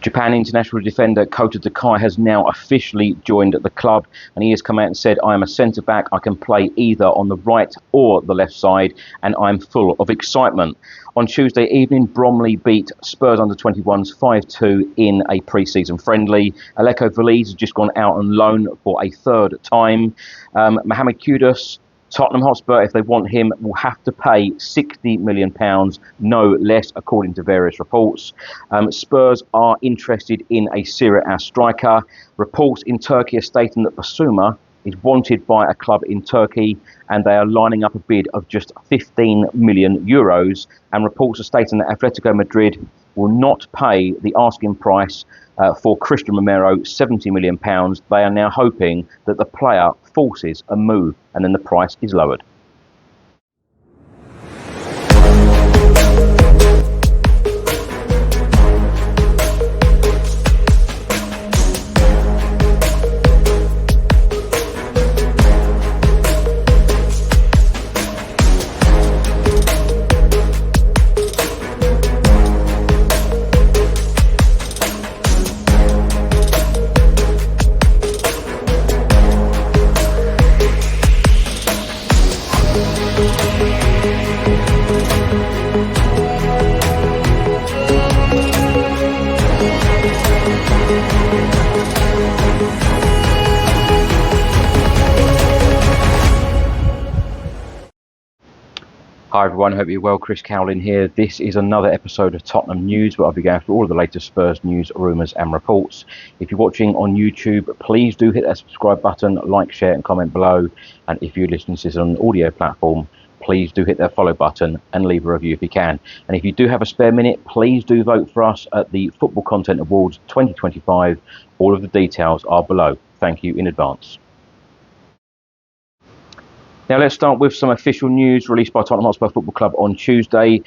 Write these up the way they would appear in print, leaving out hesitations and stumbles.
Japan international defender Kota Takai has now officially joined the club, and he has come out and said, "I am a centre-back, I can play either on the right or the left side, and I'm full of excitement." On Tuesday evening, Bromley beat Spurs under-21s 5-2 in a pre-season friendly. Alejo Véliz has just gone out on loan for a third time. Mohammed Kudus, Tottenham Hotspur, if they want him, will have to pay £60 million, no less, according to various reports. Spurs are interested in a Serie A striker. Reports in Turkey are stating that Bissouma is wanted by a club in Turkey, and they are lining up a bid of just €15 million. And reports are stating that Atletico Madrid will not pay the asking price for Christian Romero, £70 million. They are now hoping that the player forces a move and then the price is lowered. Hi everyone, hope you're well. Chris Cowlin here. This is another episode of Tottenham News, where I'll be going through all of the latest Spurs news, rumours and reports. If you're watching on YouTube, please do hit that subscribe button, like, share and comment below. And if you're listening to this on an audio platform, please do hit that follow button and leave a review if you can. And if you do have a spare minute, please do vote for us at the Football Content Awards 2025. All of the details are below. Thank you in advance. Now let's start with some official news released by Tottenham Hotspur Football Club on Tuesday.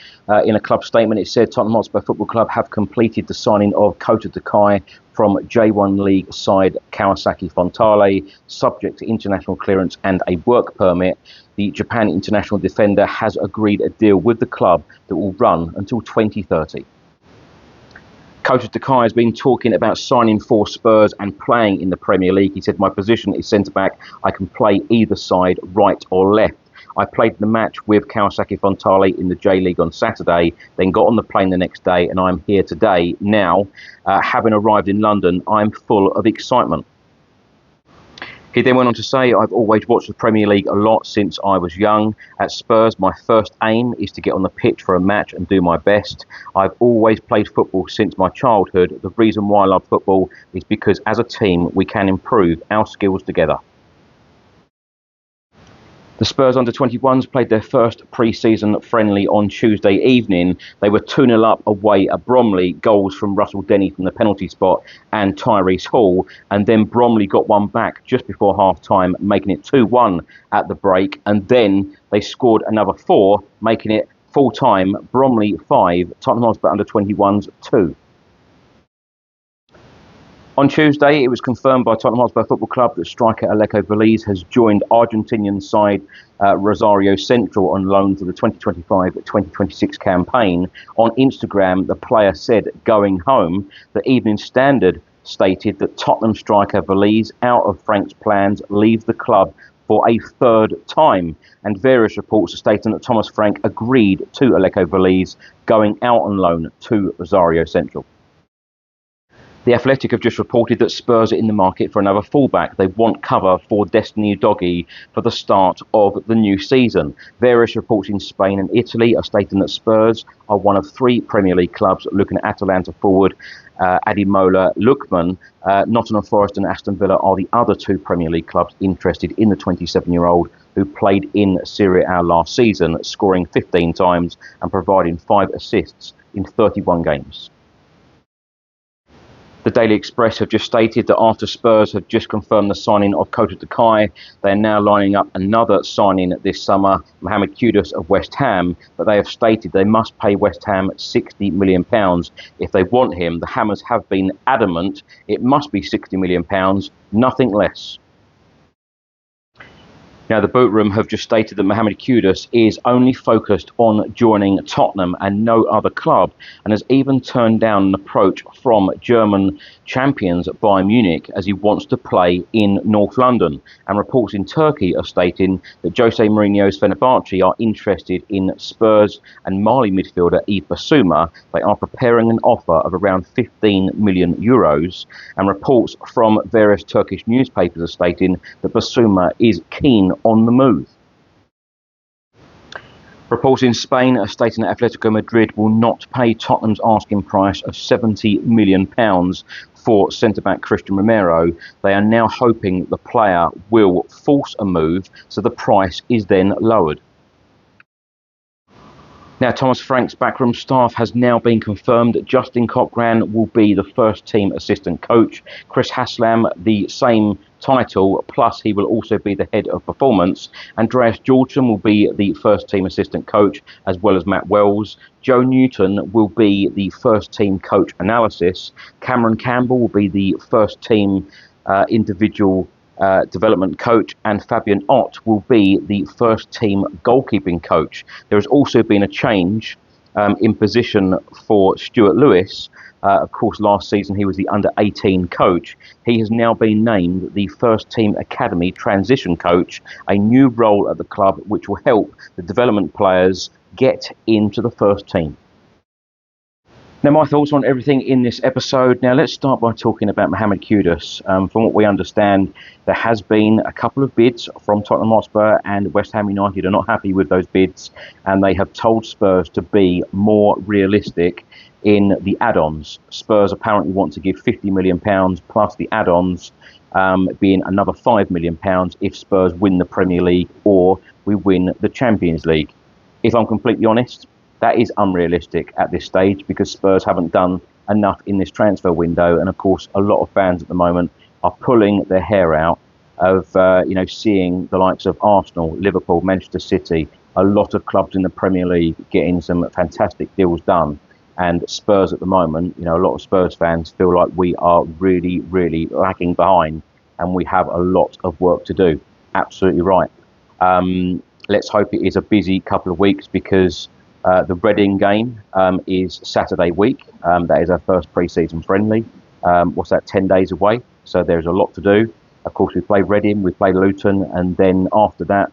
In a club statement, it said Tottenham Hotspur Football Club have completed the signing of Kota Takai from J1 League side Kawasaki Frontale, subject to international clearance and a work permit. The Japan international defender has agreed a deal with the club that will run until 2030. Kota Takai has been talking about signing for Spurs and playing in the Premier League. He said, "My position is centre-back. I can play either side, right or left. I played the match with Kawasaki Frontale in the J-League on Saturday, then got on the plane the next day, and I'm here today. Now, having arrived in London, I'm full of excitement." He then went on to say, "I've always watched the Premier League a lot since I was young. At Spurs, my first aim is to get on the pitch for a match and do my best. I've always played football since my childhood. The reason why I love football is because as a team, we can improve our skills together." The Spurs under-21s played their first pre-season friendly on Tuesday evening. They were 2-0 up away at Bromley, goals from Russell Denny from the penalty spot and Tyrese Hall, and then Bromley got one back just before half-time, making it 2-1 at the break, and then they scored another 4, making it full-time Bromley 5, Tottenham Hotspur under-21s 2. On Tuesday, it was confirmed by Tottenham Hotspur Football Club that striker Alejo Véliz has joined Argentinian side Rosario Central on loan for the 2025-2026 campaign. On Instagram, the player said, "Going home." The Evening Standard stated that Tottenham striker Véliz, out of Frank's plans, leaves the club for a third time. And various reports are stating that Thomas Frank agreed to Alejo Véliz going out on loan to Rosario Central. The Athletic have just reported that Spurs are in the market for another fullback. They want cover for Destiny Udogie for the start of the new season. Various reports in Spain and Italy are stating that Spurs are one of 3 Premier League clubs looking at Atalanta forward Ademola Lookman. Nottingham Forest and Aston Villa are the other 2 Premier League clubs interested in the 27-year-old who played in Serie A last season, scoring 15 times and providing 5 assists in 31 games. The Daily Express have just stated that after Spurs have just confirmed the signing of Kota Takai, they are now lining up another signing this summer, Mohammed Kudus of West Ham, but they have stated they must pay West Ham £60 million if they want him. The Hammers have been adamant it must be £60 million, nothing less. Now, the boot room have just stated that Mohammed Kudus is only focused on joining Tottenham and no other club, and has even turned down an approach from German champions Bayern Munich as he wants to play in North London. And reports in Turkey are stating that Jose Mourinho's Fenerbahce are interested in Spurs and Mali midfielder Yves Bissouma. They are preparing an offer of around 15 million euros, and reports from various Turkish newspapers are stating that Bissouma is keen on the move. Reports in Spain are stating that Atletico Madrid will not pay Tottenham's asking price of £70 million for centre-back Christian Romero. They are now hoping the player will force a move, so the price is then lowered. Now, Thomas Frank's backroom staff has now been confirmed that Justin Cochran will be the first team assistant coach. Chris Haslam, the same title, plus he will also be the head of performance. Andreas Georgson will be the first team assistant coach, as well as Matt Wells. Joe Newton will be the first team coach analysis. Cameron Campbell will be the first team individual development coach, and Fabian Ott will be the first team goalkeeping coach. There has also been a change in position for Stuart Lewis. Of course, last season he was the under-18 coach. He has now been named the first team academy transition coach, a new role at the club which will help the development players get into the first team. Now, my thoughts on everything in this episode. Now, let's start by talking about Mohammed Kudus. From what we understand, there has been a couple of bids from Tottenham Hotspur, and West Ham United are not happy with those bids, and they have told Spurs to be more realistic in the add-ons. Spurs apparently want to give £50 million plus the add-ons being another £5 million if Spurs win the Premier League or we win the Champions League. If I'm completely honest, that is unrealistic at this stage, because Spurs haven't done enough in this transfer window, and of course a lot of fans at the moment are pulling their hair out of seeing the likes of Arsenal, Liverpool, Manchester City, a lot of clubs in the Premier League getting some fantastic deals done, and Spurs at the moment, a lot of Spurs fans feel like we are really, really lagging behind, and we have a lot of work to do. Absolutely right. Let's hope it is a busy couple of weeks, because the Reading game is Saturday week. That is our first pre-season friendly. 10 days away? So there's a lot to do. Of course, we play Reading, we play Luton, and then after that,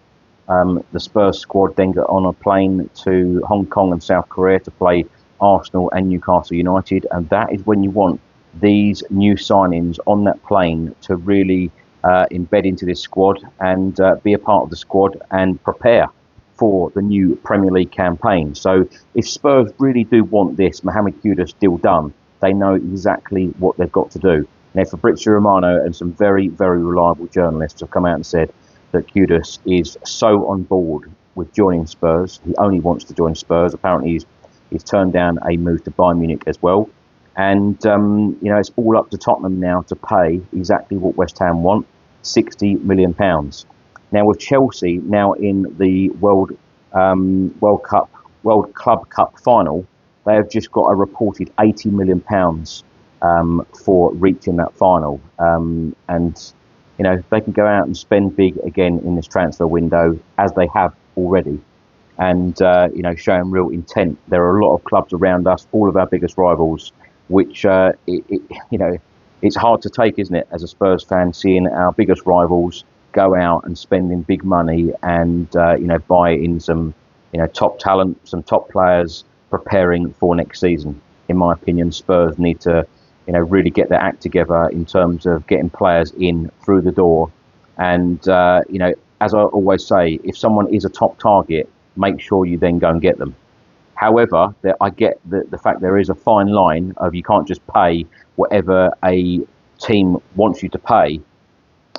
the Spurs squad then get on a plane to Hong Kong and South Korea to play Arsenal and Newcastle United. And that is when you want these new signings on that plane to really embed into this squad and be a part of the squad and prepare for the new Premier League campaign. So if Spurs really do want this Mohammed Kudus deal done, they know exactly what they've got to do. Now, Fabrizio Romano and some very, very reliable journalists have come out and said that Kudus is so on board with joining Spurs. He only wants to join Spurs. Apparently he's turned down a move to Bayern Munich as well. And, it's all up to Tottenham now to pay exactly what West Ham want, £60 million. Now, with Chelsea now in the World Club Cup final, they have just got a reported £80 million for reaching that final. They can go out and spend big again in this transfer window, as they have already, and showing real intent. There are a lot of clubs around us, all of our biggest rivals, which it's hard to take, isn't it, as a Spurs fan, seeing our biggest rivals go out and spending big money and buy in some top talent, some top players, preparing for next season. In my opinion, Spurs need to really get their act together in terms of getting players in through the door. And as I always say, if someone is a top target, make sure you then go and get them. However, I get the fact there is a fine line of you can't just pay whatever a team wants you to pay,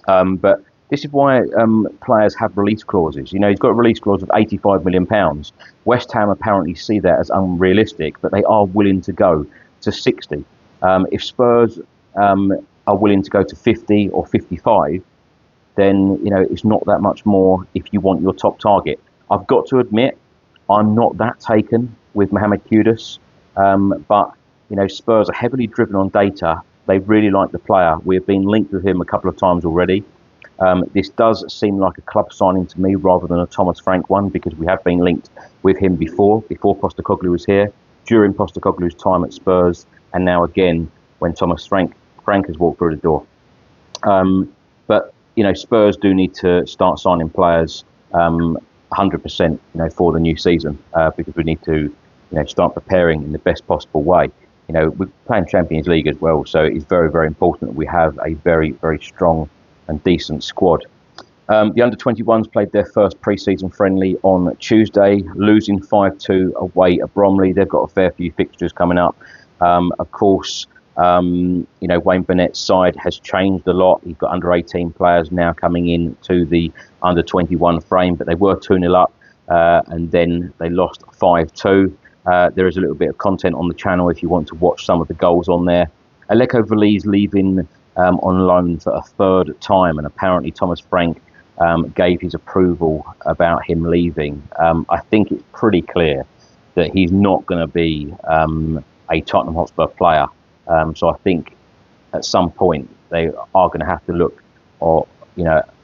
but this is why players have release clauses. He's got a release clause of £85 million. West Ham apparently see that as unrealistic, but they are willing to go to 60. If Spurs are willing to go to 50 or 55, then it's not that much more if you want your top target. I've got to admit, I'm not that taken with Mohammed Kudus, but Spurs are heavily driven on data. They really like the player. We have been linked with him a couple of times already. This does seem like a club signing to me rather than a Thomas Frank one, because we have been linked with him before Postecoglou was here, during Postecoglou's time at Spurs, and now again when Thomas Frank has walked through the door. But Spurs do need to start signing players 100%, for the new season, because we need to, start preparing in the best possible way. We're playing Champions League as well, so it's very, very important that we have a very, very strong and decent squad. The under-21s played their first pre-season friendly on Tuesday, losing 5-2 away at Bromley. They've got a fair few fixtures coming up. Of course, Wayne Burnett's side has changed a lot. He's got under-18 players now coming in to the under-21 frame, but they were 2-0 up, and then they lost 5-2. There is a little bit of content on the channel if you want to watch some of the goals on there. Alejo Véliz leaving on loan for a third time, and apparently Thomas Frank gave his approval about him leaving. I think it's pretty clear that he's not going to be a Tottenham Hotspur player. So I think at some point they are going to have to look or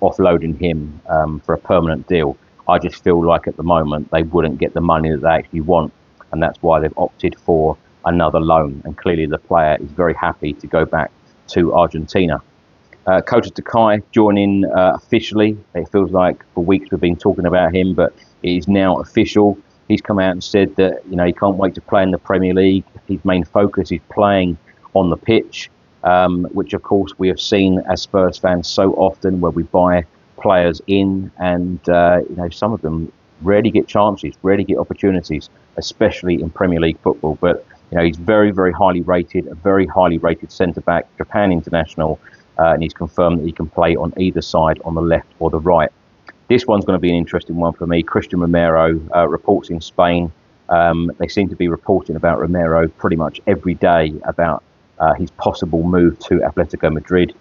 offloading him for a permanent deal. I just feel like at the moment they wouldn't get the money that they actually want, and that's why they've opted for another loan. And clearly the player is very happy to go back to Argentina. Kota Takai joining officially. It feels like for weeks we've been talking about him, but it is now official. He's come out and said that he can't wait to play in the Premier League. His main focus is playing on the pitch, which of course we have seen as Spurs fans so often, where we buy players in and some of them rarely get chances, rarely get opportunities, especially in Premier League football. But he's very, very highly rated, a very highly rated centre-back, Japan international, and he's confirmed that he can play on either side, on the left or the right. This one's going to be an interesting one for me. Christian Romero, reports in Spain. They seem to be reporting about Romero pretty much every day about his possible move to Atletico Madrid.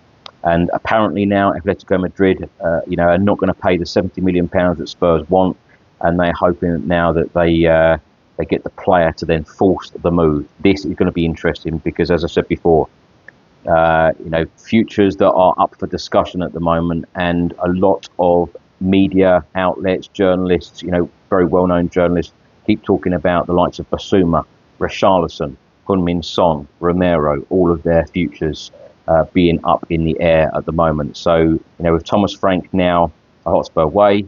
And apparently now Atletico Madrid, are not going to pay the £70 million that Spurs want, and they're hoping now that they get the player to then force the move. This is going to be interesting because, as I said before, futures that are up for discussion at the moment, and a lot of media outlets, journalists, very well-known journalists, keep talking about the likes of Bissouma, Richarlison, Heung-min Son, Romero, all of their futures being up in the air at the moment. So, with Thomas Frank now a Hotspur way,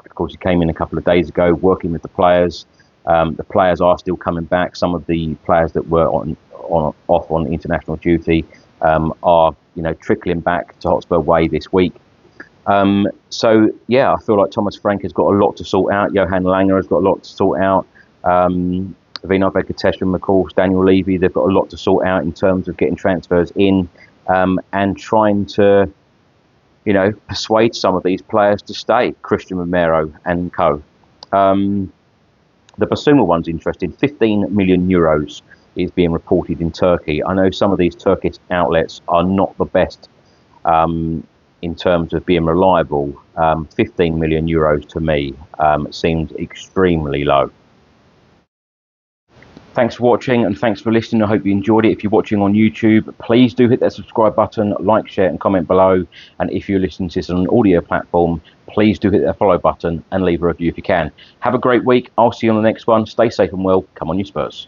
of course he came in a couple of days ago working with the players. The players are still coming back. Some of the players that were off on international duty are trickling back to Hotspur way this week. So yeah, I feel like Thomas Frank has got a lot to sort out. Johan Langer has got a lot to sort out. Vinod Venkatesham, of course, Daniel Levy, they've got a lot to sort out in terms of getting transfers in and trying to, persuade some of these players to stay. Christian Romero and co. The Bissouma one's interesting. 15 million euros is being reported in Turkey. I know some of these Turkish outlets are not the best in terms of being reliable. 15 million euros to me seems extremely low. Thanks for watching and thanks for listening. I hope you enjoyed it. If you're watching on YouTube, please do hit that subscribe button, like, share and comment below. And if you're listening to this on an audio platform, please do hit that follow button and leave a review if you can. Have a great week. I'll see you on the next one. Stay safe and well. Come on, you Spurs.